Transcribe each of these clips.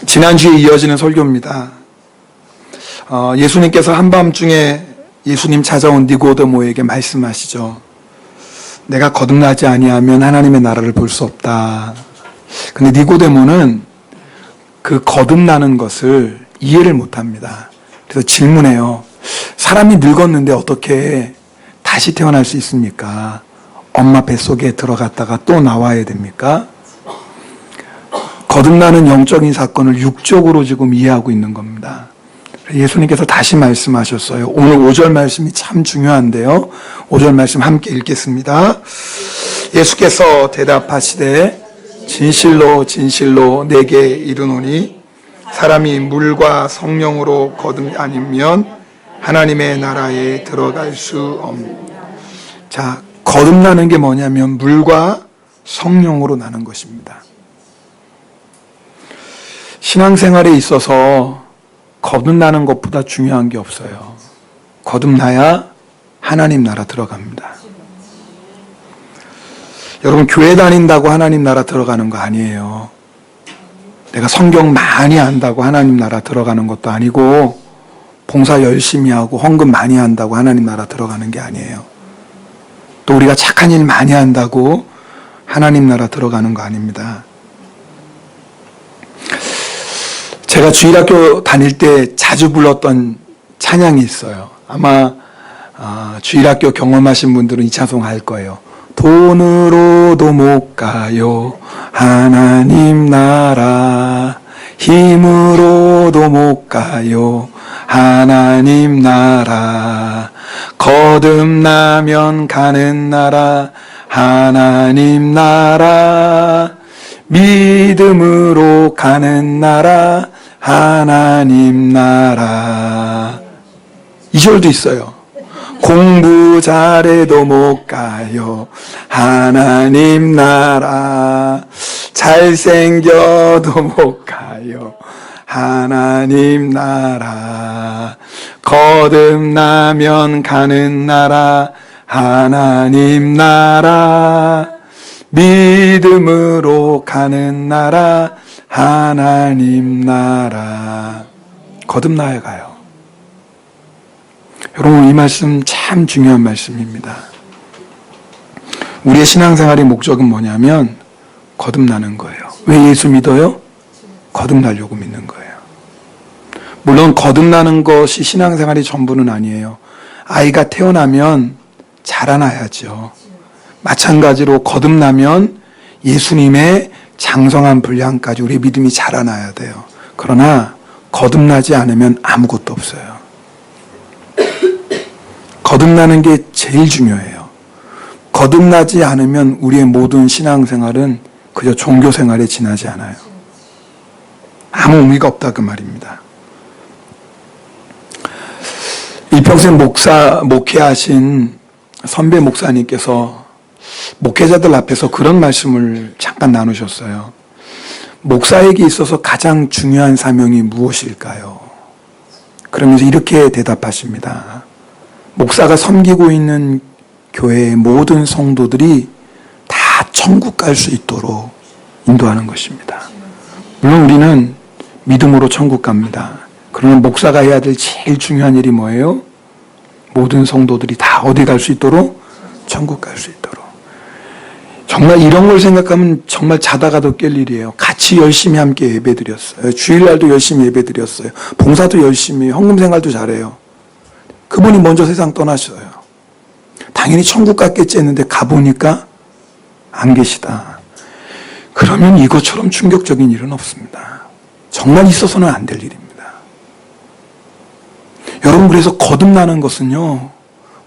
지난주에 이어지는 설교입니다. 예수님께서 한밤중에 예수님 찾아온 니고데모에게 말씀하시죠. 내가 거듭나지 아니하면 하나님의 나라를 볼 수 없다. 근데 니고데모는 그 거듭나는 것을 이해를 못합니다. 그래서 질문해요. 사람이 늙었는데 어떻게 다시 태어날 수 있습니까? 엄마 뱃속에 들어갔다가 또 나와야 됩니까? 거듭나는 영적인 사건을 육적으로 지금 이해하고 있는 겁니다. 예수님께서 다시 말씀하셨어요. 오늘 5절 말씀이 참 중요한데요. 5절 말씀 함께 읽겠습니다. 예수께서 대답하시되 진실로 진실로 내게 이르노니 사람이 물과 성령으로 거듭 아니면 하나님의 나라에 들어갈 수 없습니다. 자, 거듭나는 게 뭐냐면 물과 성령으로 나는 것입니다. 신앙생활에 있어서 거듭나는 것보다 중요한 게 없어요. 거듭나야 하나님 나라 들어갑니다. 여러분, 교회 다닌다고 하나님 나라 들어가는 거 아니에요. 내가 성경 많이 안다고 하나님 나라 들어가는 것도 아니고, 봉사 열심히 하고 헌금 많이 한다고 하나님 나라 들어가는 게 아니에요. 또 우리가 착한 일 많이 한다고 하나님 나라 들어가는 거 아닙니다. 제가 주일학교 다닐 때 자주 불렀던 찬양이 있어요. 아마 주일학교 경험하신 분들은 이 찬송 알 거예요. 돈으로도 못 가요 하나님 나라, 힘으로도 못 가요 하나님 나라, 거듭나면 가는 나라 하나님 나라, 믿음으로 가는 나라 하나님 나라. 2절도 있어요. 공부 잘해도 못 가요 하나님 나라, 잘생겨도 못 가요 하나님 나라, 거듭나면 가는 나라 하나님 나라, 믿음으로 가는 나라 하나님 나라. 거듭나야 가요. 여러분, 이 말씀 참 중요한 말씀입니다. 우리의 신앙생활의 목적은 뭐냐면 거듭나는 거예요. 왜 예수 믿어요? 거듭나려고 믿는 거예요. 물론 거듭나는 것이 신앙생활의 전부는 아니에요. 아이가 태어나면 자라나야죠. 마찬가지로 거듭나면 예수님의 장성한 분량까지 우리의 믿음이 자라나야 돼요. 그러나 거듭나지 않으면 아무것도 없어요. 거듭나는 게 제일 중요해요. 거듭나지 않으면 우리의 모든 신앙생활은 그저 종교생활에 지나지 않아요. 아무 의미가 없다 그 말입니다. 일평생 목회하신 선배 목사님께서 목회자들 앞에서 그런 말씀을 잠깐 나누셨어요. 목사에게 있어서 가장 중요한 사명이 무엇일까요? 그러면서 이렇게 대답하십니다. 목사가 섬기고 있는 교회의 모든 성도들이 다 천국 갈 수 있도록 인도하는 것입니다. 물론 우리는 믿음으로 천국 갑니다. 그러나 목사가 해야 될 제일 중요한 일이 뭐예요? 모든 성도들이 다 어디 갈 수 있도록? 천국 갈 수 있도록. 정말 이런 걸 생각하면 정말 자다가도 깰 일이에요. 같이 열심히 함께 예배드렸어요. 주일날도 열심히 예배드렸어요. 봉사도 열심히, 헌금생활도 잘해요. 그분이 먼저 세상 떠나셔요. 당연히 천국 갔겠지 했는데 가보니까 안 계시다. 그러면 이것처럼 충격적인 일은 없습니다. 정말 있어서는 안 될 일입니다. 여러분, 그래서 거듭나는 것은요,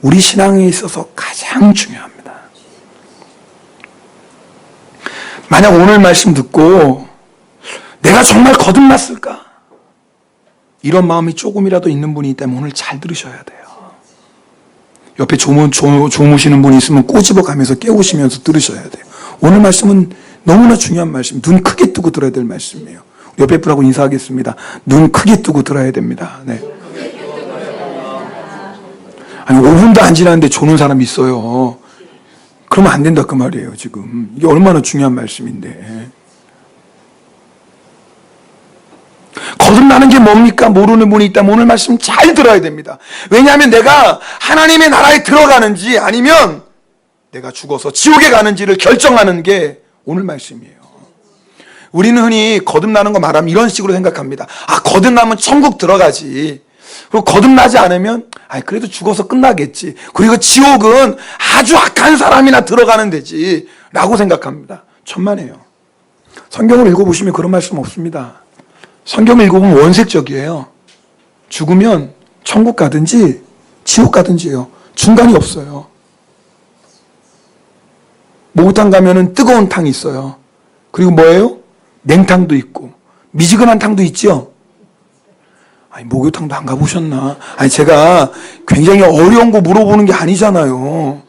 우리 신앙에 있어서 가장 중요합니다. 만약 오늘 말씀 듣고 내가 정말 거듭났을까? 이런 마음이 조금이라도 있는 분이 있다면 오늘 잘 들으셔야 돼요. 옆에 조무시는 분이 있으면 꼬집어 가면서 깨우시면서 들으셔야 돼요. 오늘 말씀은 너무나 중요한 말씀, 눈 크게 뜨고 들어야 될 말씀이에요. 옆에 분하고 인사하겠습니다. 눈 크게 뜨고 들어야 됩니다. 네. 아니 5분도 안 지났는데 조는 사람 있어요. 그러면 안 된다 그 말이에요. 지금 이게 얼마나 중요한 말씀인데. 구원이라는 게 뭡니까? 모르는 분이 있다면 오늘 말씀 잘 들어야 됩니다. 왜냐하면 내가 하나님의 나라에 들어가는지 아니면 내가 죽어서 지옥에 가는지를 결정하는 게 오늘 말씀이에요. 우리는 흔히 거듭나는 거 말하면 이런 식으로 생각합니다. 아, 거듭나면 천국 들어가지. 그리고 거듭나지 않으면 그래도 죽어서 끝나겠지. 그리고 지옥은 아주 악한 사람이나 들어가는 데지 라고 생각합니다. 천만에요. 성경을 읽어보시면 그런 말씀 없습니다. 성경을 읽어보면 원색적이에요. 죽으면 천국 가든지 지옥 가든지요. 중간이 없어요. 목욕탕 가면은 뜨거운 탕이 있어요. 그리고 뭐예요? 냉탕도 있고 미지근한 탕도 있죠. 목욕탕도 안 가보셨나? 제가 굉장히 어려운 거 물어보는 게 아니잖아요.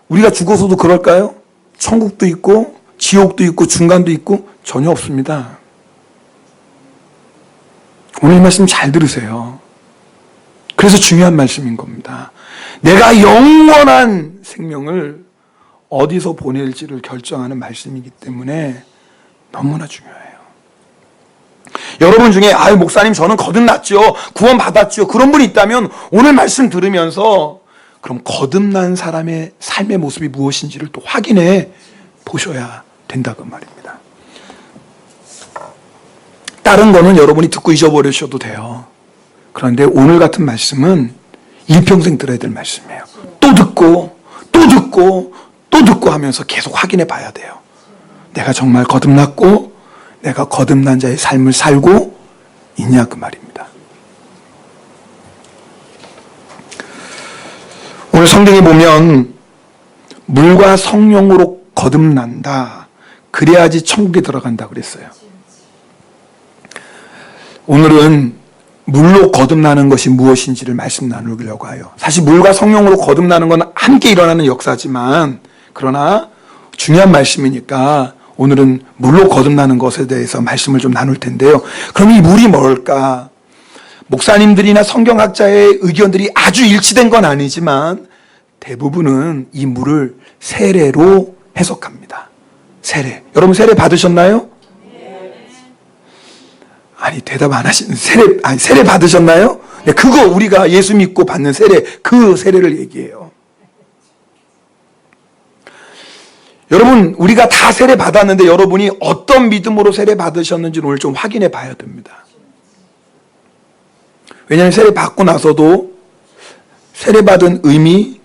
우리가 죽어서도 그럴까요? 천국도 있고 지옥도 있고 중간도 있고 전혀 없습니다. 오늘 이 말씀 잘 들으세요. 그래서 중요한 말씀인 겁니다. 내가 영원한 생명을 어디서 보낼지를 결정하는 말씀이기 때문에 너무나 중요해요. 여러분 중에 목사님 저는 거듭났죠. 구원 받았죠. 그런 분이 있다면 오늘 말씀 들으면서 그럼 거듭난 사람의 삶의 모습이 무엇인지를 또 확인해 보셔야 된다고 말입니다. 다른 거는 여러분이 듣고 잊어버리셔도 돼요. 그런데 오늘 같은 말씀은 일평생 들어야 될 말씀이에요. 또 듣고 또 듣고 또 듣고 하면서 계속 확인해 봐야 돼요. 내가 정말 거듭났고 내가 거듭난 자의 삶을 살고 있냐 그 말입니다. 오늘 성경에 보면 물과 성령으로 거듭난다. 그래야지 천국에 들어간다 그랬어요. 오늘은 물로 거듭나는 것이 무엇인지를 말씀 나누려고 해요. 사실 물과 성령으로 거듭나는 건 함께 일어나는 역사지만 그러나 중요한 말씀이니까 오늘은 물로 거듭나는 것에 대해서 말씀을 좀 나눌 텐데요. 그럼 이 물이 뭘까? 목사님들이나 성경학자의 의견들이 아주 일치된 건 아니지만 대부분은 이 물을 세례로 해석합니다. 세례. 여러분 세례 받으셨나요? 대답 안 하시는 세례 받으셨나요? 네, 그거 우리가 예수 믿고 받는 세례, 그 세례를 얘기해요. 여러분, 우리가 다 세례 받았는데 여러분이 어떤 믿음으로 세례 받으셨는지를 오늘 좀 확인해 봐야 됩니다. 왜냐하면 세례 받고 나서도 세례 받은 의미,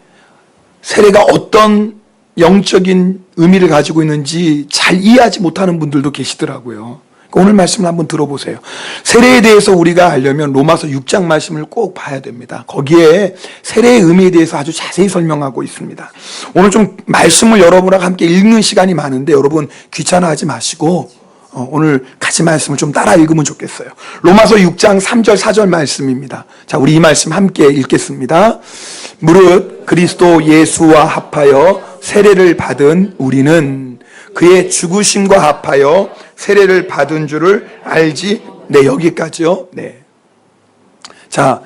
세례가 어떤 영적인 의미를 가지고 있는지 잘 이해하지 못하는 분들도 계시더라고요. 오늘 말씀을 한번 들어보세요. 세례에 대해서 우리가 알려면 로마서 6장 말씀을 꼭 봐야 됩니다. 거기에 세례의 의미에 대해서 아주 자세히 설명하고 있습니다. 오늘 좀 말씀을 여러분과 함께 읽는 시간이 많은데 여러분 귀찮아하지 마시고 오늘 같이 말씀을 좀 따라 읽으면 좋겠어요. 로마서 6장 3절 4절 말씀입니다. 자, 우리 이 말씀 함께 읽겠습니다. 무릇 그리스도 예수와 합하여 세례를 받은 우리는 그의 죽으심과 합하여 세례를 받은 줄을 알지. 네, 여기까지요. 네. 자,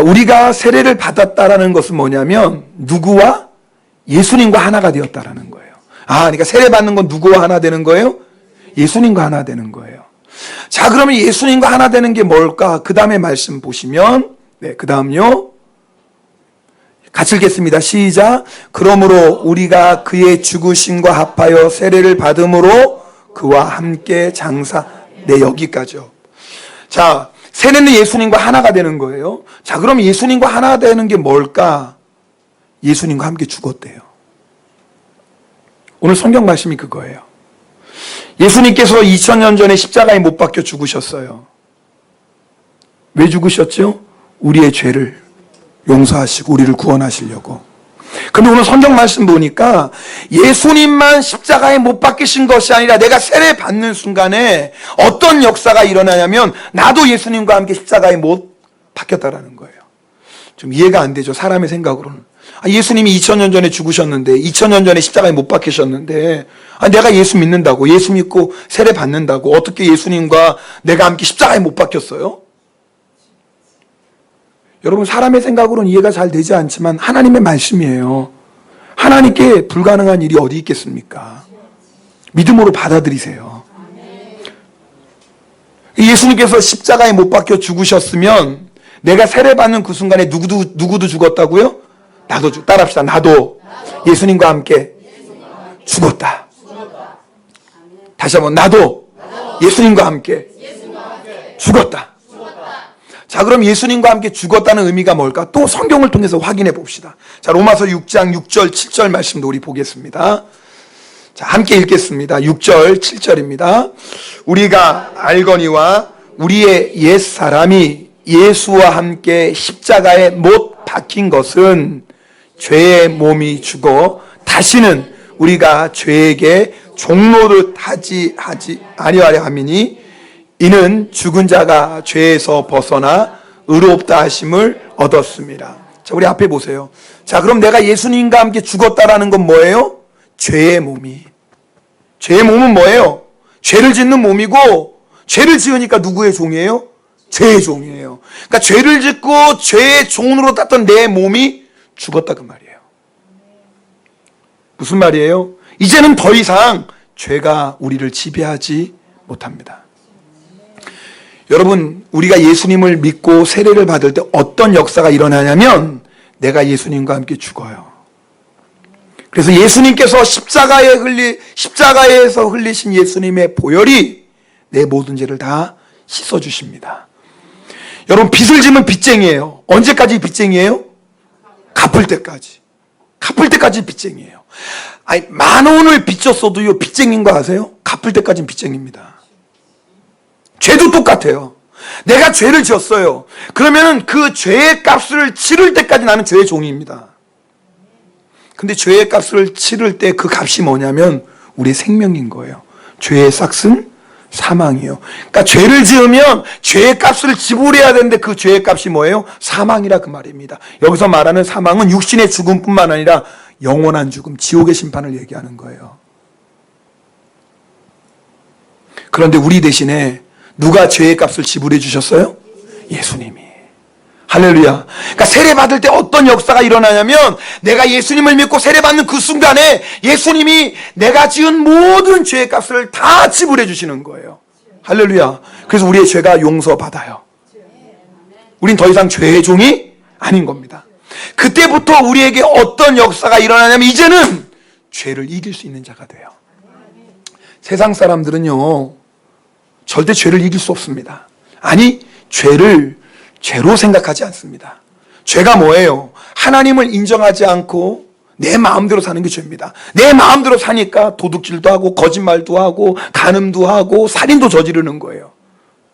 우리가 세례를 받았다라는 것은 뭐냐면 누구와? 예수님과 하나가 되었다라는 거예요. 그러니까 세례 받는 건 누구와 하나 되는 거예요? 예수님과 하나 되는 거예요. 자, 그러면 예수님과 하나 되는 게 뭘까? 그 다음에 말씀 보시면, 네, 그 다음요. 같이 읽겠습니다. 시작. 그러므로 우리가 그의 죽으심과 합하여 세례를 받음으로 그와 함께 장사. 네, 여기까지요. 자, 세례는 예수님과 하나가 되는 거예요. 자, 그럼 예수님과 하나 되는 게 뭘까? 예수님과 함께 죽었대요. 오늘 성경 말씀이 그거예요. 예수님께서 2000년 전에 십자가에 못 박혀 죽으셨어요. 왜 죽으셨죠? 우리의 죄를 용서하시고 우리를 구원하시려고. 근데 오늘 성경 말씀 보니까 예수님만 십자가에 못 박히신 것이 아니라 내가 세례 받는 순간에 어떤 역사가 일어나냐면 나도 예수님과 함께 십자가에 못 박혔다라는 거예요. 좀 이해가 안 되죠. 사람의 생각으로는. 예수님이 2000년 전에 죽으셨는데 2000년 전에 십자가에 못 박히셨는데 내가 예수 믿는다고 예수 믿고 세례 받는다고 어떻게 예수님과 내가 함께 십자가에 못 박혔어요? 여러분 사람의 생각으로는 이해가 잘 되지 않지만 하나님의 말씀이에요. 하나님께 불가능한 일이 어디 있겠습니까? 믿음으로 받아들이세요. 예수님께서 십자가에 못 박혀 죽으셨으면 내가 세례받는 그 순간에 누구도 죽었다고요? 나도 따라합시다. 나도 예수님과 함께 죽었다. 다시 한번 나도 예수님과 함께 죽었다. 자, 그럼 예수님과 함께 죽었다는 의미가 뭘까? 또 성경을 통해서 확인해 봅시다. 자, 로마서 6장 6절 7절 말씀도 우리 보겠습니다. 자, 함께 읽겠습니다. 6절 7절입니다. 우리가 알거니와 우리의 옛사람이 예수와 함께 십자가에 못 박힌 것은 죄의 몸이 죽어 다시는 우리가 죄에게 종노릇하지 아니하려 함이니 이는 죽은 자가 죄에서 벗어나 의롭다 하심을 얻었습니다. 자, 우리 앞에 보세요. 자, 그럼 내가 예수님과 함께 죽었다라는 건 뭐예요? 죄의 몸이. 죄의 몸은 뭐예요? 죄를 짓는 몸이고, 죄를 지으니까 누구의 종이에요? 죄의 종이에요. 그러니까 죄를 짓고 죄의 종으로 땄던 내 몸이 죽었다 그 말이에요. 무슨 말이에요? 이제는 더 이상 죄가 우리를 지배하지 못합니다. 여러분, 우리가 예수님을 믿고 세례를 받을 때 어떤 역사가 일어나냐면 내가 예수님과 함께 죽어요. 그래서 예수님께서 십자가에서 흘리신 예수님의 보혈이 내 모든 죄를 다 씻어주십니다. 여러분, 빚을 지면 빚쟁이에요. 언제까지 빚쟁이에요? 갚을 때까지. 갚을 때까지 빚쟁이에요. 아니, 10,000원을 빚졌어도요, 빚쟁인 거 아세요? 갚을 때까지는 빚쟁입니다. 죄도 똑같아요. 내가 죄를 지었어요. 그러면은 그 죄의 값을 치를 때까지 나는 죄의 종입니다. 근데 죄의 값을 치를 때 그 값이 뭐냐면 우리의 생명인 거예요. 죄의 삭은 사망이에요. 그러니까 죄를 지으면 죄의 값을 지불해야 되는데 그 죄의 값이 뭐예요? 사망이라 그 말입니다. 여기서 말하는 사망은 육신의 죽음뿐만 아니라 영원한 죽음, 지옥의 심판을 얘기하는 거예요. 그런데 우리 대신에 누가 죄의 값을 지불해 주셨어요? 예수님이. 할렐루야. 그러니까 세례받을 때 어떤 역사가 일어나냐면 내가 예수님을 믿고 세례받는 그 순간에 예수님이 내가 지은 모든 죄의 값을 다 지불해 주시는 거예요. 할렐루야. 그래서 우리의 죄가 용서받아요. 우린 더 이상 죄의 종이 아닌 겁니다. 그때부터 우리에게 어떤 역사가 일어나냐면 이제는 죄를 이길 수 있는 자가 돼요. 세상 사람들은요, 절대 죄를 이길 수 없습니다. 아니, 죄를 죄로 생각하지 않습니다. 죄가 뭐예요? 하나님을 인정하지 않고 내 마음대로 사는 게 죄입니다. 내 마음대로 사니까 도둑질도 하고 거짓말도 하고 간음도 하고 살인도 저지르는 거예요.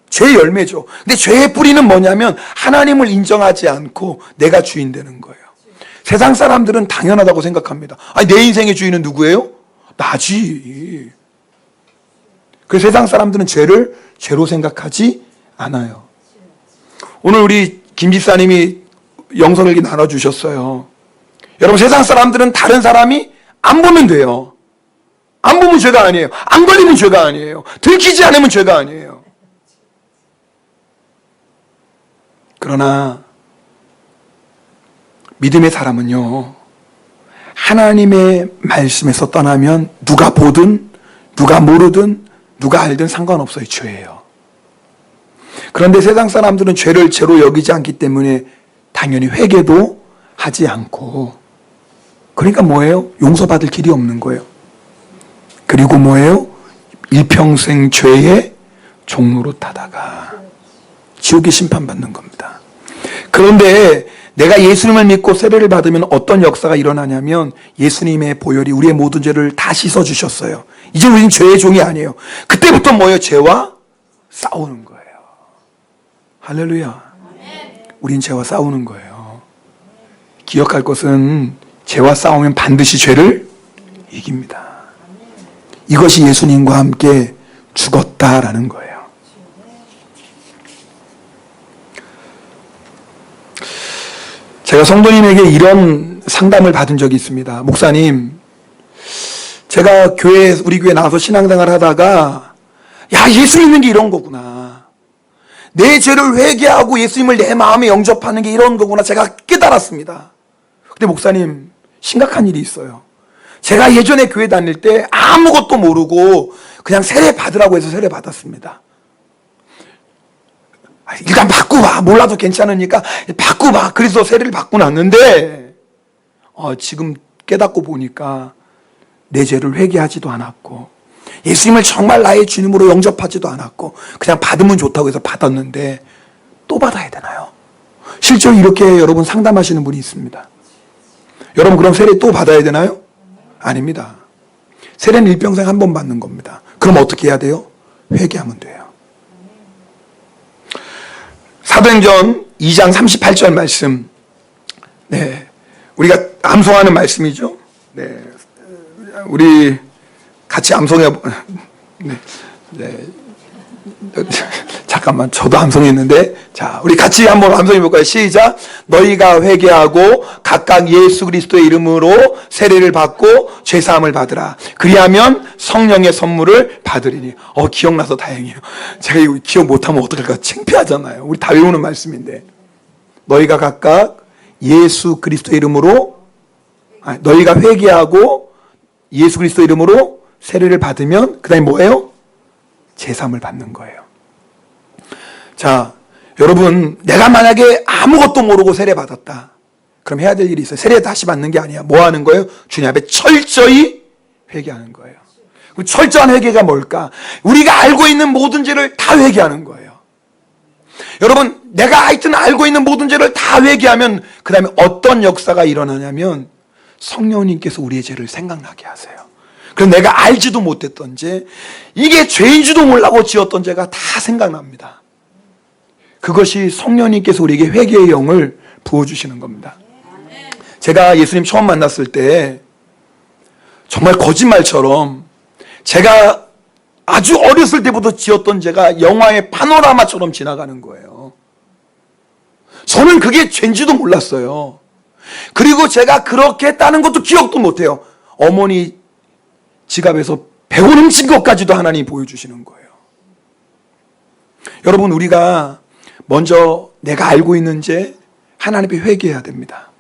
죄의 열매죠. 근데 죄의 뿌리는 뭐냐면 하나님을 인정하지 않고 내가 주인 되는 거예요. 세상 사람들은 당연하다고 생각합니다. 아니, 내 인생의 주인은 누구예요? 나지. 그래서 세상 사람들은 죄를 죄로 생각하지 않아요. 오늘 우리 김 집사님이 영성일기 나눠주셨어요. 여러분, 세상 사람들은 다른 사람이 안 보면 돼요. 안 보면 죄가 아니에요. 안 걸리면 죄가 아니에요. 들키지 않으면 죄가 아니에요. 그러나 믿음의 사람은요, 하나님의 말씀에서 떠나면 누가 보든 누가 모르든 누가 알든 상관없어요. 죄예요. 그런데 세상 사람들은 죄를 죄로 여기지 않기 때문에 당연히 회개도 하지 않고, 그러니까 뭐예요? 용서받을 길이 없는 거예요. 그리고 뭐예요? 일평생 죄의 종노릇하다가 지옥의 심판받는 겁니다. 그런데 내가 예수님을 믿고 세례를 받으면 어떤 역사가 일어나냐면 예수님의 보혈이 우리의 모든 죄를 다 씻어주셨어요. 이제 우리는 죄의 종이 아니에요. 그때부터 뭐예요? 죄와 싸우는 거예요. 할렐루야. 우린 죄와 싸우는 거예요. 기억할 것은 죄와 싸우면 반드시 죄를 이깁니다. 이것이 예수님과 함께 죽었다라는 거예요. 제가 성도님에게 이런 상담을 받은 적이 있습니다. 목사님, 제가 우리 교회 나와서 신앙생활을 하다가 야, 예수 믿는 게 이런 거구나. 내 죄를 회개하고 예수님을 내 마음에 영접하는 게 이런 거구나. 제가 깨달았습니다. 근데 목사님, 심각한 일이 있어요. 제가 예전에 교회 다닐 때 아무것도 모르고 그냥 세례 받으라고 해서 세례 받았습니다. 일단 바꾸봐. 몰라도 괜찮으니까 바꾸봐. 그래서 세례를 받고 났는데 지금 깨닫고 보니까 내 죄를 회개하지도 않았고 예수님을 정말 나의 주님으로 영접하지도 않았고 그냥 받으면 좋다고 해서 받았는데 또 받아야 되나요? 실제로 이렇게 여러분 상담하시는 분이 있습니다. 여러분 그럼 세례 또 받아야 되나요? 아닙니다. 세례는 일평생 한 번 받는 겁니다. 그럼 어떻게 해야 돼요? 회개하면 돼요. 사도행전 2장 38절 말씀. 네. 우리가 암송하는 말씀이죠. 네. 우리 같이 암송해 네. 네. 잠깐만, 저도 암송했는데, 자, 우리 같이 한번 암송해 볼까요? 시작. 너희가 회개하고 각각 예수 그리스도의 이름으로 세례를 받고 죄사함을 받으라. 그리하면 성령의 선물을 받으리니. 기억나서 다행이에요. 제가 이거 기억 못하면 어떡할까? 창피하잖아요. 우리 다 외우는 말씀인데. 너희가 각각 예수 그리스도의 이름으로, 너희가 회개하고 예수 그리스도의 이름으로 세례를 받으면, 그 다음에 뭐예요? 제사함을 받는 거예요. 자, 여러분, 내가 만약에 아무것도 모르고 세례 받았다. 그럼 해야 될 일이 있어요. 세례 다시 받는 게 아니야. 뭐 하는 거예요? 주님 앞에 철저히 회개하는 거예요. 그 철저한 회개가 뭘까? 우리가 알고 있는 모든 죄를 다 회개하는 거예요. 여러분, 내가 하여튼 알고 있는 모든 죄를 다 회개하면 그 다음에 어떤 역사가 일어나냐면 성령님께서 우리의 죄를 생각나게 하세요. 그래서 내가 알지도 못했던 죄, 이게 죄인지도 몰라고 지었던 죄가 다 생각납니다. 그것이 성령님께서 우리에게 회개의 영을 부어주시는 겁니다. 제가 예수님 처음 만났을 때 정말 거짓말처럼 제가 아주 어렸을 때부터 지었던 죄가 영화의 파노라마처럼 지나가는 거예요. 저는 그게 죄인지도 몰랐어요. 그리고 제가 그렇게 했다는 것도 기억도 못해요. 어머니 지갑에서 100원 훔친 것까지도 하나님이 보여주시는 거예요. 여러분, 우리가 먼저 내가 알고 있는 죄 하나님 앞에 회개해야 됩니다.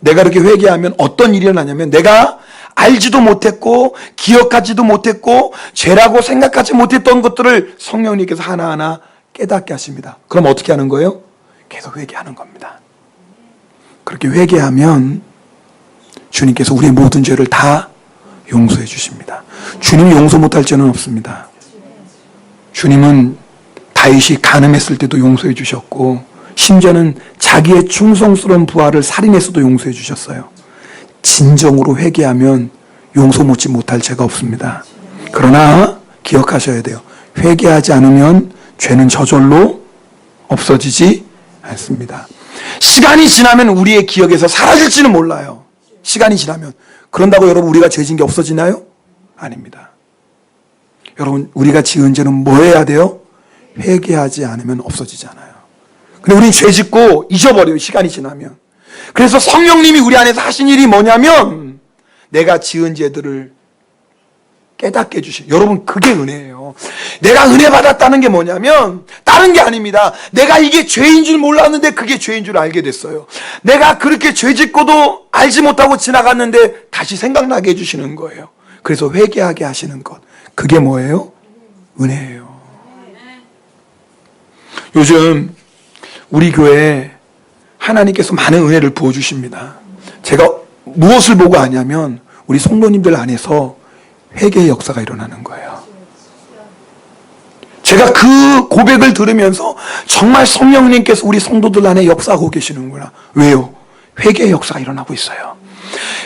내가 그렇게 회개하면 어떤 일이 일어나냐면 내가 알지도 못했고 기억하지도 못했고 죄라고 생각하지 못했던 것들을 성령님께서 하나하나 깨닫게 하십니다. 그럼 어떻게 하는 거예요? 계속 회개하는 겁니다. 그렇게 회개하면 주님께서 우리의 모든 죄를 다 용서해 주십니다. 주님이 용서 못할 죄는 없습니다. 주님은 다윗이 간음했을 때도 용서해 주셨고 심지어는 자기의 충성스러운 부하를 살인해서도 용서해 주셨어요. 진정으로 회개하면 용서 못할 죄가 없습니다. 그러나 기억하셔야 돼요. 회개하지 않으면 죄는 저절로 없어지지 않습니다. 시간이 지나면 우리의 기억에서 사라질지는 몰라요. 시간이 지나면. 그런다고 여러분 우리가 죄진 게 없어지나요? 아닙니다. 여러분, 우리가 지은 죄는 뭐 해야 돼요? 회개하지 않으면 없어지지 않아요. 근데 우리는 죄 짓고 잊어버려요. 시간이 지나면. 그래서 성령님이 우리 안에서 하신 일이 뭐냐면 내가 지은 죄들을 깨닫게 해주셔요. 여러분, 그게 은혜예요. 내가 은혜 받았다는 게 뭐냐면 다른 게 아닙니다. 내가 이게 죄인 줄 몰랐는데 그게 죄인 줄 알게 됐어요. 내가 그렇게 죄 짓고도 알지 못하고 지나갔는데 다시 생각나게 해주시는 거예요. 그래서 회개하게 하시는 것, 그게 뭐예요? 은혜예요. 요즘 우리 교회에 하나님께서 많은 은혜를 부어주십니다. 제가 무엇을 보고 아냐면 우리 성도님들 안에서 회개의 역사가 일어나는 거예요. 제가 그 고백을 들으면서 정말 성령님께서 우리 성도들 안에 역사하고 계시는구나. 왜요? 회개의 역사가 일어나고 있어요.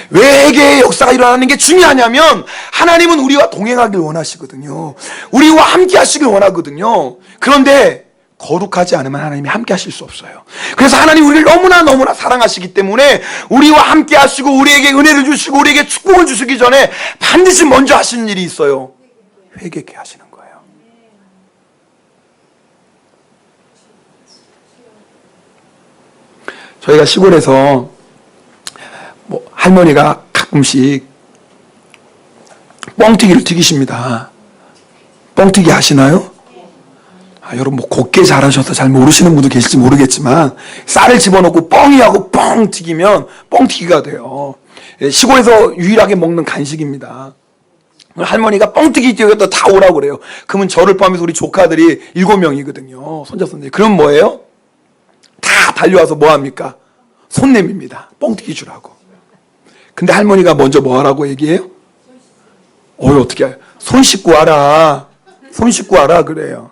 왜 회개의 역사가 일어나는 게 중요하냐면 하나님은 우리와 동행하길 원하시거든요. 우리와 함께 하시길 원하거든요. 그런데 거룩하지 않으면 하나님이 함께 하실 수 없어요. 그래서 하나님 우리를 너무나 사랑하시기 때문에 우리와 함께 하시고 우리에게 은혜를 주시고 우리에게 축복을 주시기 전에 반드시 먼저 하시는 일이 있어요. 회개케 하시는 거예요. 저희가 시골에서 할머니가 가끔씩 뻥튀기를 튀기십니다. 뻥튀기 아시나요? 여러분 곱게 잘하셔서 잘 모르시는 분도 계실지 모르겠지만 쌀을 집어넣고 뻥이하고 뻥 튀기면 뻥튀기가 돼요. 시골에서 유일하게 먹는 간식입니다. 할머니가 뻥튀기 뛰어갔다 다 오라고 그래요. 그러면 저를 포함해서 우리 조카들이 7명이거든요. 손자손녀. 그럼 뭐예요? 다 달려와서 뭐합니까? 손 내밉니다. 뻥튀기 주라고. 근데 할머니가 먼저 뭐 하라고 얘기해요? 어떻게 해요? 손 씻고 와라. 손 씻고 와라 그래요.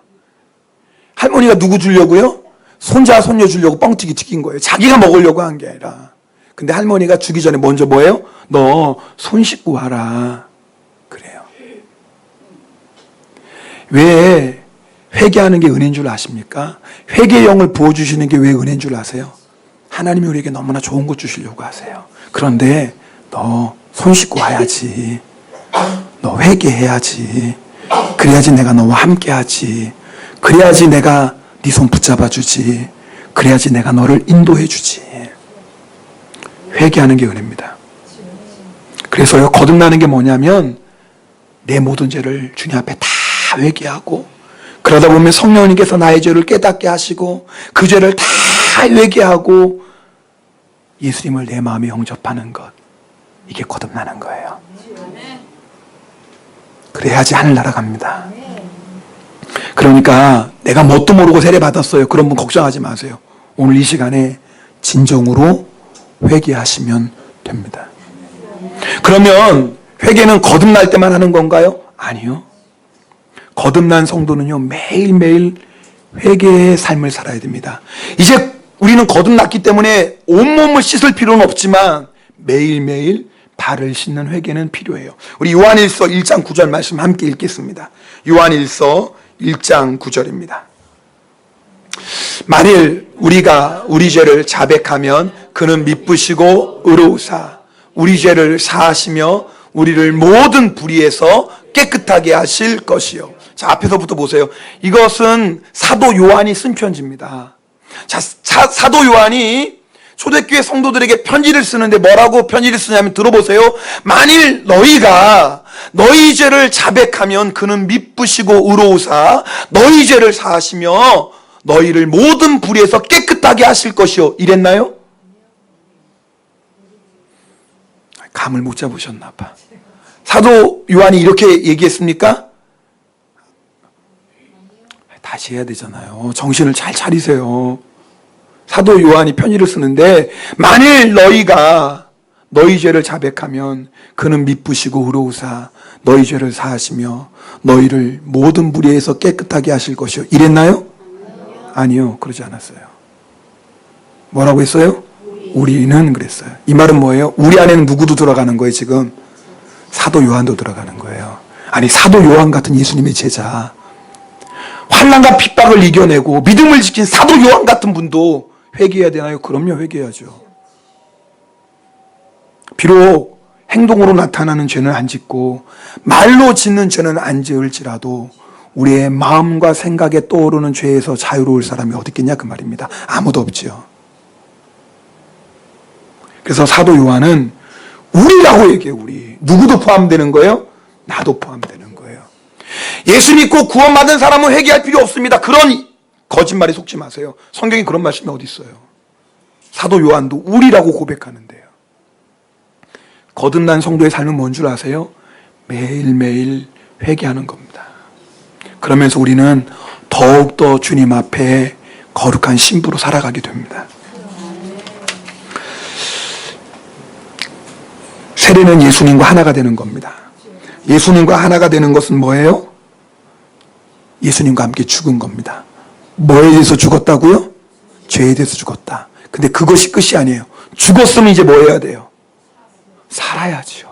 할머니가 누구 주려고요? 손자 손녀 주려고 뻥튀기 튀긴 거예요. 자기가 먹으려고 한 게 아니라. 근데 할머니가 주기 전에 먼저 뭐예요? 너 손 씻고 와라 그래요. 왜 회개하는 게 은혜인 줄 아십니까? 회개의 영을 부어주시는 게 왜 은혜인 줄 아세요? 하나님이 우리에게 너무나 좋은 것 주시려고 하세요. 그런데 너 손 씻고 와야지. 너 회개해야지. 그래야지 내가 너와 함께 하지. 그래야지 내가 네 손 붙잡아 주지. 그래야지 내가 너를 인도해 주지. 회개하는 게 은혜입니다. 그래서요, 거듭나는 게 뭐냐면 내 모든 죄를 주님 앞에 다 회개하고, 그러다 보면 성령님께서 나의 죄를 깨닫게 하시고 그 죄를 다 회개하고 예수님을 내 마음에 영접하는 것, 이게 거듭나는 거예요. 그래야지 하늘나라 갑니다. 그러니까 내가 뭣도 모르고 세례받았어요, 그런 분 걱정하지 마세요. 오늘 이 시간에 진정으로 회개하시면 됩니다. 그러면 회개는 거듭날 때만 하는 건가요? 아니요. 거듭난 성도는요, 매일매일 회개의 삶을 살아야 됩니다. 이제 우리는 거듭났기 때문에 온몸을 씻을 필요는 없지만 매일매일 발을 씻는 회개는 필요해요. 우리 요한일서 1장 9절 말씀 함께 읽겠습니다. 요한일서 1장 9절입니다. 만일 우리가 우리 죄를 자백하면 그는 미쁘시고 의로우사 우리 죄를 사하시며 우리를 모든 불의에서 깨끗하게 하실 것이요. 자, 앞에서부터 보세요. 이것은 사도 요한이 쓴 편지입니다. 자, 사도 요한이 초대교회 성도들에게 편지를 쓰는데 뭐라고 편지를 쓰냐면 들어보세요. 만일 너희가 너희 죄를 자백하면 그는 미쁘시고 의로우사 너희 죄를 사하시며 너희를 모든 불의에서 깨끗하게 하실 것이요. 이랬나요? 감을 못 잡으셨나 봐. 사도 요한이 이렇게 얘기했습니까? 다시 해야 되잖아요. 정신을 잘 차리세요. 사도 요한이 편지를 쓰는데 만일 너희가 너희 죄를 자백하면 그는 미쁘시고 의로우사 너희 죄를 사하시며 너희를 모든 불의에서 깨끗하게 하실 것이요. 이랬나요? 아니요. 그러지 않았어요. 뭐라고 했어요? 우리는 그랬어요. 이 말은 뭐예요? 우리 안에는 누구도 들어가는 거예요, 지금? 사도 요한도 들어가는 거예요. 아니, 사도 요한 같은 예수님의 제자, 환난과 핍박을 이겨내고 믿음을 지킨 사도 요한 같은 분도 회개해야 되나요? 그럼요, 회개해야죠. 비록 행동으로 나타나는 죄는 안 짓고 말로 짓는 죄는 안 지을지라도 우리의 마음과 생각에 떠오르는 죄에서 자유로울 사람이 어디 있겠냐 그 말입니다. 아무도 없지요. 그래서 사도 요한은 우리라고 얘기해요. 우리. 누구도 포함되는 거예요? 나도 포함되는 거예요. 예수 믿고 구원받은 사람은 회개할 필요 없습니다. 그런 거짓말에 속지 마세요. 성경에 그런 말씀이 어디 있어요? 사도 요한도 우리라고 고백하는데요. 거듭난 성도의 삶은 뭔 줄 아세요? 매일매일 회개하는 겁니다. 그러면서 우리는 더욱더 주님 앞에 거룩한 신부로 살아가게 됩니다. 세례는 예수님과 하나가 되는 겁니다. 예수님과 하나가 되는 것은 뭐예요? 예수님과 함께 죽은 겁니다. 뭐에 대해서 죽었다고요? 죄에 대해서 죽었다. 근데 그것이 끝이 아니에요. 죽었으면 이제 뭐 해야 돼요? 살아야죠.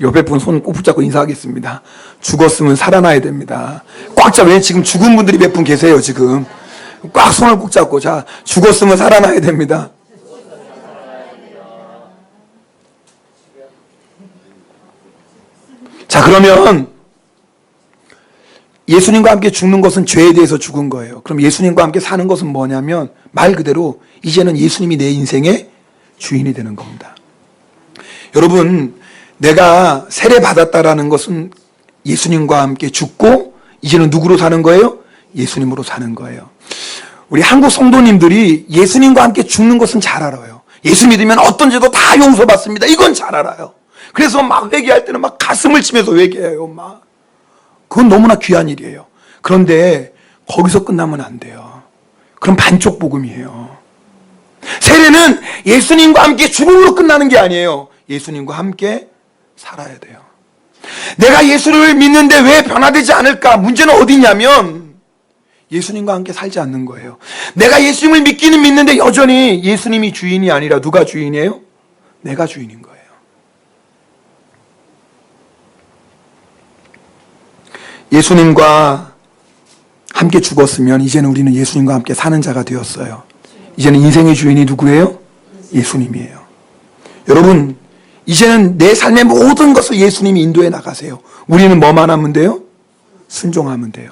옆에 분 손 꼭 붙잡고 인사하겠습니다. 죽었으면 살아나야 됩니다. 꽉 잡아요. 지금 죽은 분들이 몇 분 계세요, 지금. 꽉 손을 꼭 잡고. 자, 죽었으면 살아나야 됩니다. 자, 그러면 예수님과 함께 죽는 것은 죄에 대해서 죽은 거예요. 그럼 예수님과 함께 사는 것은 뭐냐면 말 그대로 이제는 예수님이 내 인생의 주인이 되는 겁니다. 여러분, 내가 세례 받았다라는 것은 예수님과 함께 죽고 이제는 누구로 사는 거예요? 예수님으로 사는 거예요. 우리 한국 성도님들이 예수님과 함께 죽는 것은 잘 알아요. 예수 믿으면 어떤 죄도 다 용서받습니다. 이건 잘 알아요. 그래서 막 회개할 때는 막 가슴을 치면서 회개해요. 막. 그건 너무나 귀한 일이에요. 그런데 거기서 끝나면 안 돼요. 그럼 반쪽 복음이에요. 세례는 예수님과 함께 죽음으로 끝나는 게 아니에요. 예수님과 함께 살아야 돼요. 내가 예수를 믿는데 왜 변화되지 않을까? 문제는 어디냐면 예수님과 함께 살지 않는 거예요. 내가 예수님을 믿기는 믿는데 여전히 예수님이 주인이 아니라 누가 주인이에요? 내가 주인인 거예요. 예수님과 함께 죽었으면 이제는 우리는 예수님과 함께 사는 자가 되었어요. 이제는 인생의 주인이 누구예요? 예수님이에요. 여러분, 이제는 내 삶의 모든 것을 예수님이 인도해 나가세요. 우리는 뭐만 하면 돼요? 순종하면 돼요.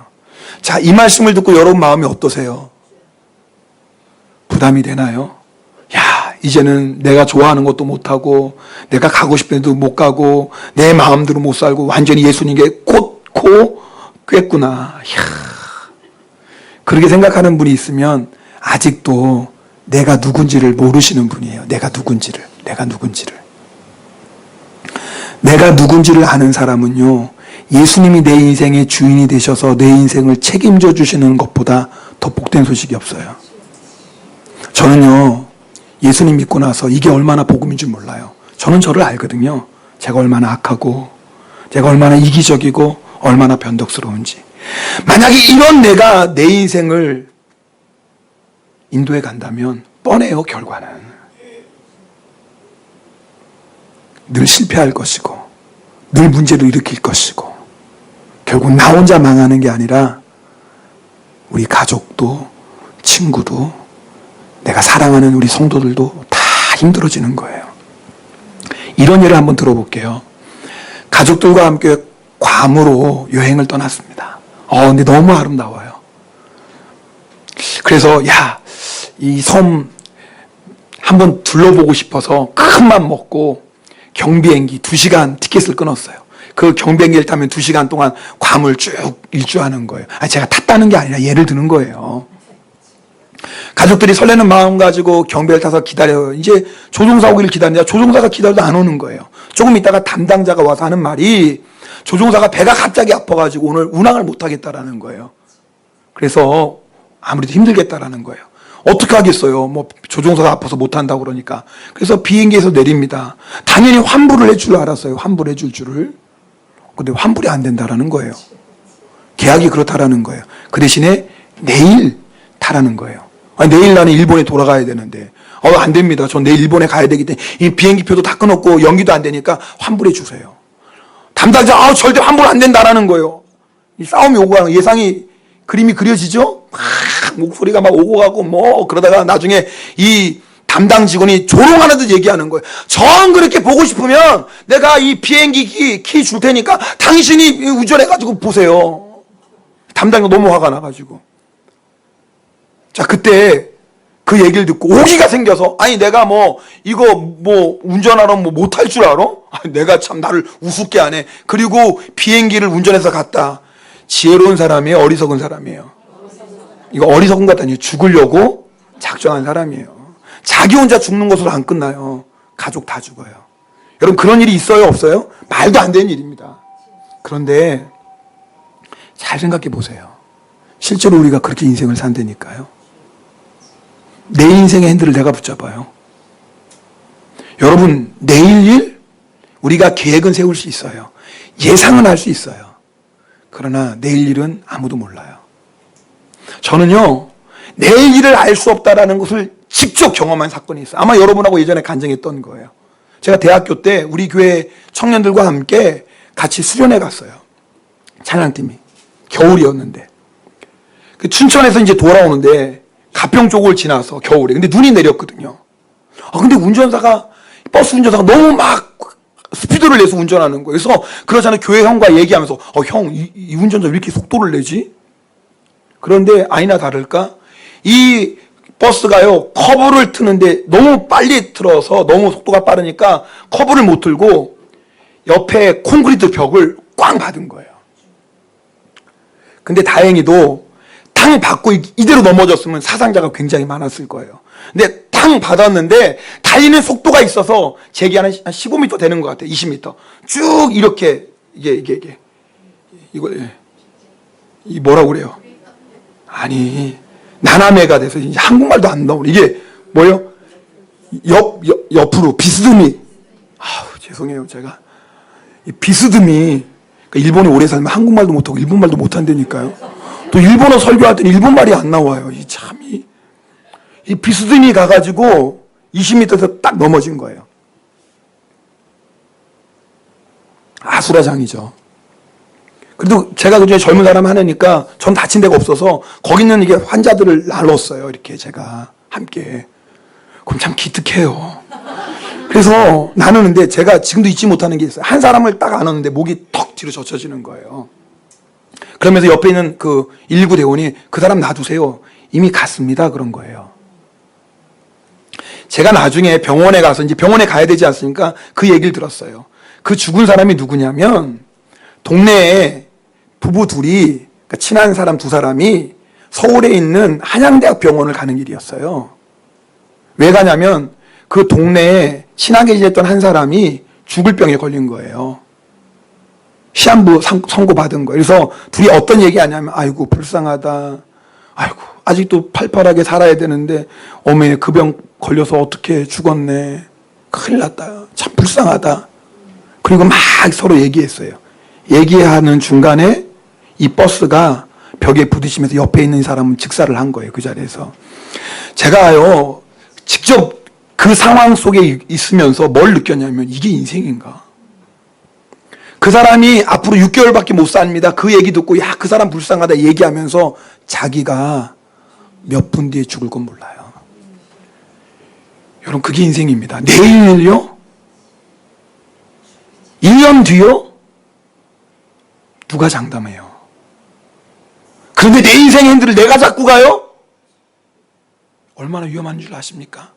자, 이 말씀을 듣고 여러분 마음이 어떠세요? 부담이 되나요? 야, 이제는 내가 좋아하는 것도 못하고 내가 가고 싶은 데도 못 가고 내 마음대로 못 살고 완전히 예수님께 꽂고 꿰구나. 그렇게 생각하는 분이 있으면 아직도 내가 누군지를 모르시는 분이에요. 내가 누군지를. 내가 누군지를 아는 사람은요, 예수님이 내 인생의 주인이 되셔서 내 인생을 책임져 주시는 것보다 더 복된 소식이 없어요. 저는요, 예수님 믿고 나서 이게 얼마나 복음인 줄 몰라요. 저는 저를 알거든요. 제가 얼마나 악하고 제가 얼마나 이기적이고 얼마나 변덕스러운지. 만약에 이런 내가 내 인생을 인도해 간다면 뻔해요. 결과는 늘 실패할 것이고 늘 문제를 일으킬 것이고 결국 나 혼자 망하는 게 아니라 우리 가족도 친구도 내가 사랑하는 우리 성도들도 다 힘들어지는 거예요. 이런 예를 한번 들어볼게요. 가족들과 함께 괌으로 여행을 떠났습니다. 근데 너무 아름다워요. 그래서 이 섬 한번 둘러보고 싶어서 큰 맘 먹고 경비행기 2시간 티켓을 끊었어요. 그 경비행기를 타면 2시간 동안 괌을 쭉 일주하는 거예요. 제가 탔다는 게 아니라 예를 드는 거예요. 가족들이 설레는 마음 가지고 경비를 타서 기다려요. 이제 조종사 오기를 기다리는데 조종사가 기다려도 안 오는 거예요. 조금 있다가 담당자가 와서 하는 말이 조종사가 배가 갑자기 아파가지고 오늘 운항을 못하겠다라는 거예요. 그래서 아무래도 힘들겠다라는 거예요. 어떻게 하겠어요? 조종사가 아파서 못한다고 그러니까. 그래서 비행기에서 내립니다. 당연히 환불을 해줄 줄 알았어요. 환불해 줄 줄을. 근데 환불이 안 된다라는 거예요. 계약이 그렇다라는 거예요. 그 대신에 내일 타라는 거예요. 내일 나는 일본에 돌아가야 되는데 안 됩니다. 전 내일 일본에 가야 되기 때문에 이 비행기표도 다 끊었고 연기도 안 되니까 환불해 주세요. 담당자 절대 환불 안 된다라는 거예요. 이 싸움이 오고 가는 예상이 그림이 그려지죠? 목소리가 막 오고 가고 그러다가 나중에 이 담당 직원이 조롱하는 듯 얘기하는 거예요. 전 그렇게 보고 싶으면 내가 이 비행기 키 줄 테니까 당신이 운전해가지고 보세요. 담당이 너무 화가 나가지고. 자, 그때 그 얘기를 듣고 오기가 생겨서 내가 이거 운전하러 못할 줄 알아? 내가 참 나를 우습게 하네. 그리고 비행기를 운전해서 갔다. 지혜로운 사람이에요? 어리석은 사람이에요? 이거 어리석은 것 아니에요. 죽으려고 작정한 사람이에요. 자기 혼자 죽는 것으로 안 끝나요. 가족 다 죽어요. 여러분 그런 일이 있어요? 없어요? 말도 안 되는 일입니다. 그런데 잘 생각해 보세요. 실제로 우리가 그렇게 인생을 산다니까요. 내 인생의 핸들을 내가 붙잡아요. 여러분 내일 일 우리가 계획은 세울 수 있어요. 예상은 할 수 있어요. 그러나 내일 일은 아무도 몰라요. 저는요 내일 일을 알 수 없다라는 것을 직접 경험한 사건이 있어요. 아마 여러분하고 예전에 간증했던 거예요. 제가 대학교 때 우리 교회 청년들과 함께 같이 수련회 갔어요. 찬양팀이. 겨울이었는데 그 춘천에서 이제 돌아오는데 가평 쪽을 지나서 겨울에 근데 눈이 내렸거든요. 근데 버스 운전사가 너무 막 스피드를 내서 운전하는 거예요. 그래서 그러잖아요. 교회 형과 얘기하면서 형, 이 운전자 왜 이렇게 속도를 내지? 그런데 아니나 다를까 이 버스가요 커브를 트는데 너무 빨리 틀어서 너무 속도가 빠르니까 커브를 못 틀고 옆에 콘크리트 벽을 꽝 받은 거예요. 근데 다행히도 탕 받고 이대로 넘어졌으면 사상자가 굉장히 많았을 거예요. 근데 탕 받았는데 달리는 속도가 있어서 제게 한 15m 되는 것 같아요. 20m. 쭉 이렇게 이거 이 뭐라고 그래요? 아니 나나매가 돼서 이제 한국말도 안 나오네. 이게 뭐예요? 옆으로 비스듬히. 아우 죄송해요 제가 이 비스듬히. 그러니까 일본에 오래 살면 한국말도 못하고 일본말도 못한다니까요. 또 일본어 설교할 때는 일본말이 안 나와요. 이 참이 이 비스듬히 가가지고 20m에서 딱 넘어진 거예요. 아수라장이죠. 그래도 제가 그중에 젊은 사람 하느니까 전 다친 데가 없어서 거기 있는 이게 환자들을 나눴어요. 이렇게 제가 함께. 그럼 참 기특해요. 그래서 나누는데 제가 지금도 잊지 못하는 게 있어요. 한 사람을 딱 안았는데 목이 턱 뒤로 젖혀지는 거예요. 그러면서 옆에 있는 그 119 대원이 그 사람 놔두세요. 이미 갔습니다. 그런 거예요. 제가 나중에 병원에 가서 이제 병원에 가야 되지 않습니까? 그 얘기를 들었어요. 그 죽은 사람이 누구냐면 동네에 부부 둘이 그러니까 친한 사람 두 사람이 서울에 있는 한양대학 병원을 가는 길이었어요. 왜 가냐면 그 동네에 친하게 지냈던 한 사람이 죽을 병에 걸린 거예요. 시한부 선고 받은 거예요. 그래서 둘이 어떤 얘기 하냐면 아이고 불쌍하다. 아이고 아직도 팔팔하게 살아야 되는데 어머니 그 병 걸려서 어떻게 죽었네. 큰일 났다. 참 불쌍하다. 그리고 막 서로 얘기했어요. 얘기하는 중간에 이 버스가 벽에 부딪히면서 옆에 있는 사람은 직사를 한 거예요. 그 자리에서. 제가요 직접 그 상황 속에 있으면서 뭘 느꼈냐면 이게 인생인가? 그 사람이 앞으로 6개월밖에 못 삽니다. 그 얘기 듣고 야, 그 사람 불쌍하다 얘기하면서 자기가 몇 분 뒤에 죽을 건 몰라요. 여러분 그게 인생입니다. 내일요? 1년 뒤요? 누가 장담해요? 그런데 내 인생의 핸들을 내가 잡고 가요? 얼마나 위험한 줄 아십니까?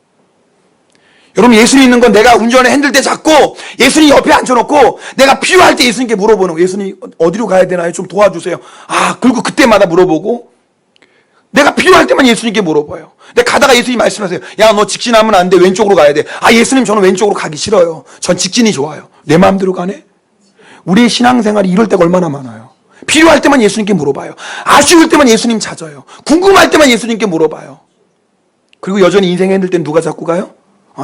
여러분 예수님 있는 건 내가 운전에 핸들대 잡고 예수님 옆에 앉혀놓고 내가 필요할 때 예수님께 물어보는 거예요. 예수님 어디로 가야 되나요? 좀 도와주세요. 아 그리고 그때마다 물어보고 내가 필요할 때만 예수님께 물어봐요. 근데 가다가 예수님 말씀하세요. 야 너 직진하면 안 돼. 왼쪽으로 가야 돼. 아 예수님 저는 왼쪽으로 가기 싫어요. 전 직진이 좋아요. 내 마음대로 가네? 우리의 신앙생활이 이럴 때가 얼마나 많아요. 필요할 때만 예수님께 물어봐요. 아쉬울 때만 예수님 찾아요. 궁금할 때만 예수님께 물어봐요. 그리고 여전히 인생에 힘들 땐 누가 잡고 가요?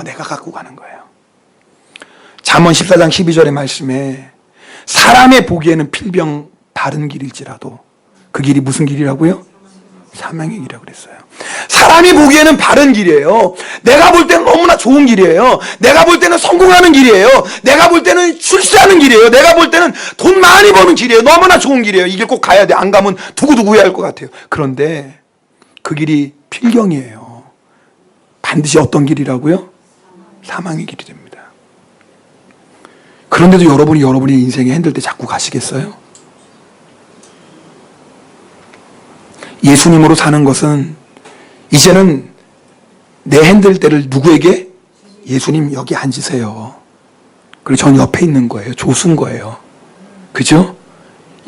내가 갖고 가는 거예요. 잠언 14장 12절의 말씀에 사람의 보기에는 필병 바른 길일지라도 그 길이 무슨 길이라고요? 사망의 길이라고 그랬어요. 사람이 보기에는 바른 길이에요. 내가 볼 때는 너무나 좋은 길이에요. 내가 볼 때는 성공하는 길이에요. 내가 볼 때는 출세하는 길이에요. 내가 볼 때는 돈 많이 버는 길이에요. 너무나 좋은 길이에요. 이길 꼭 가야 돼. 안 가면 두고두고 후회할 것 같아요. 그런데 그 길이 필경이에요. 반드시 어떤 길이라고요? 사망의 길이 됩니다. 그런데도 여러분이 인생에 힘들 때 자꾸 가시겠어요? 예수님으로 사는 것은 이제는 내 힘들 때를 누구에게? 예수님 여기 앉으세요. 그리고 전 옆에 있는 거예요. 조수인 거예요. 그죠?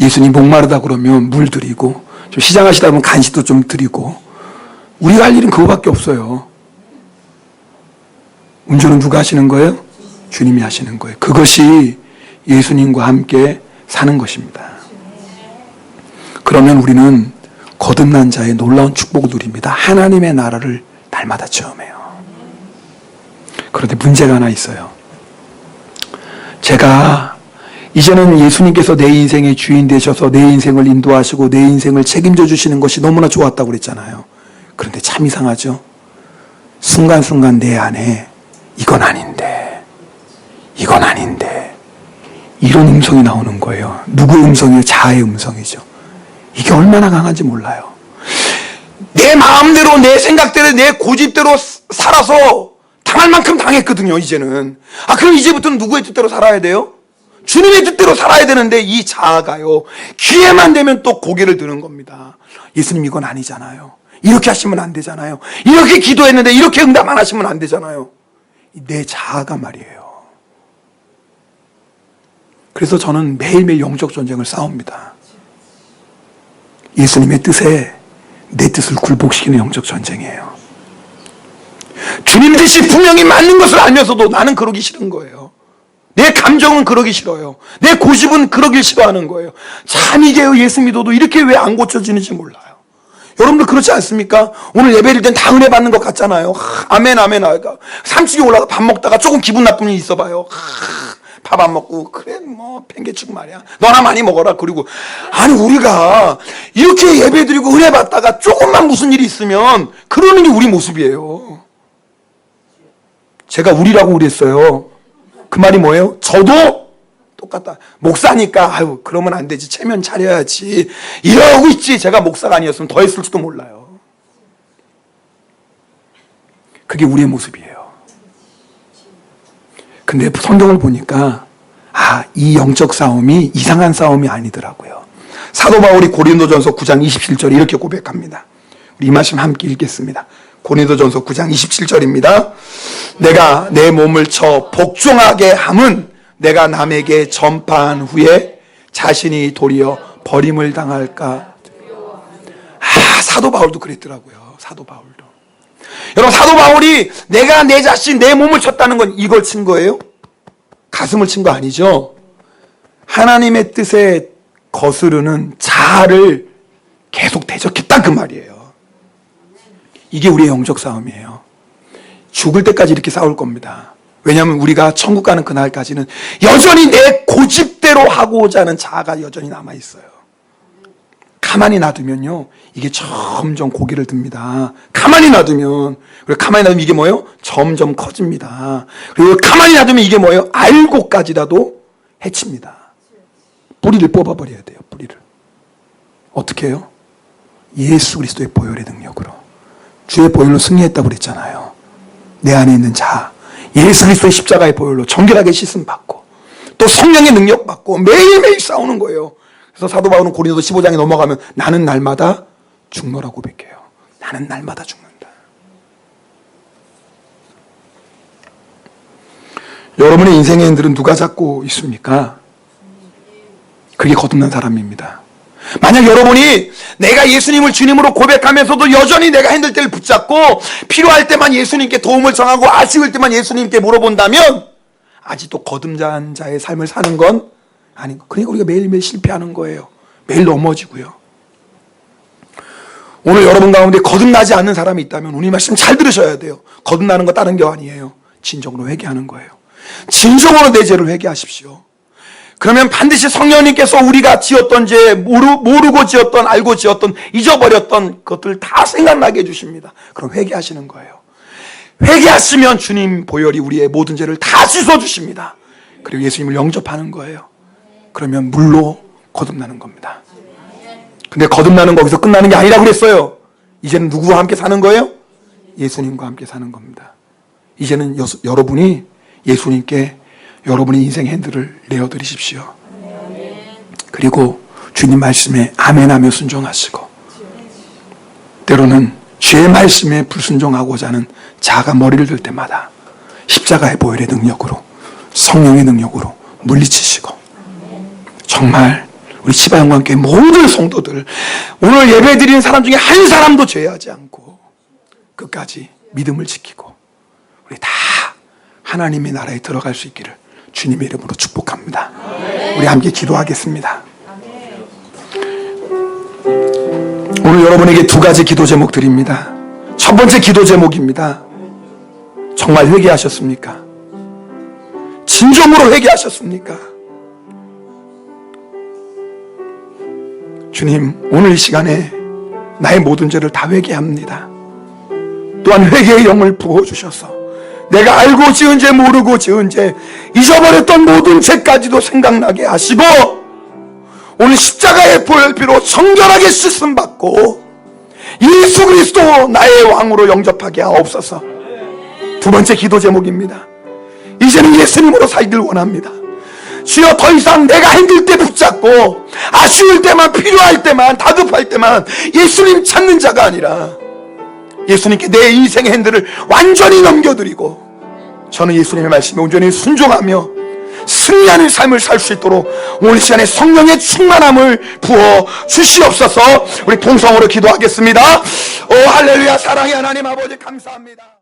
예수님 목마르다 그러면 물 드리고 좀 시장하시다 보면 간식도 좀 드리고 우리가 할 일은 그거밖에 없어요. 운전은 누가 하시는 거예요? 주님이 하시는 거예요. 그것이 예수님과 함께 사는 것입니다. 그러면 우리는 거듭난 자의 놀라운 축복을 누립니다. 하나님의 나라를 날마다 체험해요. 그런데 문제가 하나 있어요. 제가 이제는 예수님께서 내 인생의 주인 되셔서 내 인생을 인도하시고 내 인생을 책임져 주시는 것이 너무나 좋았다고 그랬잖아요. 그런데 참 이상하죠? 순간순간 내 안에 이건 아닌데 이런 음성이 나오는 거예요. 누구의 음성이에요? 자아의 음성이죠. 이게 얼마나 강한지 몰라요. 내 마음대로 내 생각대로 내 고집대로 살아서 당할 만큼 당했거든요. 이제는. 그럼 이제부터는 누구의 뜻대로 살아야 돼요? 주님의 뜻대로 살아야 되는데 이 자아가요 기회만 되면 또 고개를 드는 겁니다. 예수님 이건 아니잖아요. 이렇게 하시면 안 되잖아요. 이렇게 기도했는데 이렇게 응답 안 하시면 안 되잖아요. 내 자아가 말이에요. 그래서 저는 매일매일 영적 전쟁을 싸웁니다. 예수님의 뜻에 내 뜻을 굴복시키는 영적 전쟁이에요. 주 주님 뜻이 분명히 맞는 것을 알면서도 나는 그러기 싫은 거예요. 내 감정은 그러기 싫어요. 내 고집은 그러길 싫어하는 거예요. 참 이게 예수 믿어도 이렇게 왜 안 고쳐지는지 몰라요. 여러분들 그렇지 않습니까? 오늘 예배 드릴 땐 다 은혜 받는 것 같잖아요. 아멘 아멘. 3층에 올라가 밥 먹다가 조금 기분 나쁜 일이 있어봐요. 밥 안 먹고 그래 뭐 팽개치고 말이야. 너나 많이 먹어라. 그리고 아니 우리가 이렇게 예배 드리고 은혜 받다가 조금만 무슨 일이 있으면 그러는 게 우리 모습이에요. 제가 우리라고 그랬어요. 그 말이 뭐예요? 저도 똑같다. 목사니까 아유 그러면 안 되지. 체면 차려야지. 이러고 있지. 제가 목사가 아니었으면 더 했을지도 몰라요. 그게 우리의 모습이에요. 근데 성경을 보니까 이 영적 싸움이 이상한 싸움이 아니더라고요. 사도 바울이 고린도전서 9장 27절에 이렇게 고백합니다. 우리 이 말씀 함께 읽겠습니다. 고린도전서 9장 27절입니다. 내가 내 몸을 쳐 복종하게 함은 내가 남에게 전파한 후에 자신이 도리어 버림을 당할까. 사도 바울도 그랬더라고요. 사도 바울도. 여러분 사도 바울이 내가 내 자신 내 몸을 쳤다는 건 이걸 친 거예요? 가슴을 친 거 아니죠? 하나님의 뜻에 거스르는 자아를 계속 대적했다 그 말이에요. 이게 우리의 영적 싸움이에요. 죽을 때까지 이렇게 싸울 겁니다. 왜냐하면 우리가 천국 가는 그날까지는 여전히 내 고집대로 하고자 하는 자아가 여전히 남아있어요. 가만히 놔두면요 이게 점점 고개를 듭니다. 가만히 놔두면, 그리고 가만히 놔두면 이게 뭐예요? 점점 커집니다. 그리고 가만히 놔두면 이게 뭐예요? 알고까지라도 해칩니다. 뿌리를 뽑아버려야 돼요. 뿌리를 어떻게 해요? 예수 그리스도의 보혈의 능력으로. 주의 보혈로 승리했다고 그랬잖아요. 내 안에 있는 자아, 예수 그리스도의 십자가의 보혈로 정결하게 씻음 받고 또 성령의 능력 받고 매일매일 싸우는 거예요. 그래서 사도 바울은 고린도 15장에 넘어가면 나는 날마다 죽노라고 고백해요. 나는 날마다 죽는다. 여러분의 인생의 핸들은 누가 잡고 있습니까? 그게 거듭난 사람입니다. 만약 여러분이 내가 예수님을 주님으로 고백하면서도 여전히 내가 핸들대를 붙잡고 필요할 때만 예수님께 도움을 청하고 아쉬울 때만 예수님께 물어본다면 아직도 거듭난 자의 삶을 사는 건 아닌 거. 그러니까 우리가 매일매일 실패하는 거예요. 매일 넘어지고요. 오늘 여러분 가운데 거듭나지 않는 사람이 있다면 오늘 이 말씀 잘 들으셔야 돼요. 거듭나는 거 다른 게 아니에요. 진정으로 회개하는 거예요. 진정으로 내 죄를 회개하십시오. 그러면 반드시 성령님께서 우리가 지었던 죄, 모르고 지었던, 알고 지었던, 잊어버렸던 것들 다 생각나게 해주십니다. 그럼 회개하시는 거예요. 회개하시면 주님 보혈이 우리의 모든 죄를 다 씻어주십니다. 그리고 예수님을 영접하는 거예요. 그러면 물로 거듭나는 겁니다. 근데 거듭나는 거기서 끝나는 게 아니라고 그랬어요. 이제는 누구와 함께 사는 거예요? 예수님과 함께 사는 겁니다. 이제는 여러분이 예수님께 여러분의 인생 핸들을 내어드리십시오. 그리고 주님 말씀에 아멘하며 순종하시고 때로는 주의 말씀에 불순종하고자 하는 자가 머리를 들 때마다 십자가의 보혈의 능력으로 성령의 능력으로 물리치시고 정말 우리 시바영과 함께 모든 성도들 오늘 예배드리는 사람 중에 한 사람도 죄하지 않고 끝까지 믿음을 지키고 우리 다 하나님의 나라에 들어갈 수 있기를 주님의 이름으로 축복합니다. 우리 함께 기도하겠습니다. 오늘 여러분에게 두 가지 기도 제목 드립니다. 첫 번째 기도 제목입니다. 정말 회개하셨습니까? 진정으로 회개하셨습니까? 주님, 오늘 이 시간에 나의 모든 죄를 다 회개합니다. 또한 회개의 영을 부어주셔서 내가 알고 지은 죄, 모르고 지은 죄, 잊어버렸던 모든 죄까지도 생각나게 하시고 오늘 십자가의 보혈피로 정결하게 씻음 받고 예수 그리스도 나의 왕으로 영접하게 하옵소서. 두 번째 기도 제목입니다. 이제는 예수님으로 살기를 원합니다. 주여, 더 이상 내가 힘들 때 붙잡고 아쉬울 때만, 필요할 때만, 다급할 때만 예수님 찾는 자가 아니라 예수님께 내 인생의 핸들을 완전히 넘겨드리고 저는 예수님의 말씀에 온전히 순종하며 승리하는 삶을 살 수 있도록 오늘 시간에 성령의 충만함을 부어 주시옵소서. 우리 통성으로 기도하겠습니다. 오 할렐루야. 사랑의 하나님 아버지 감사합니다.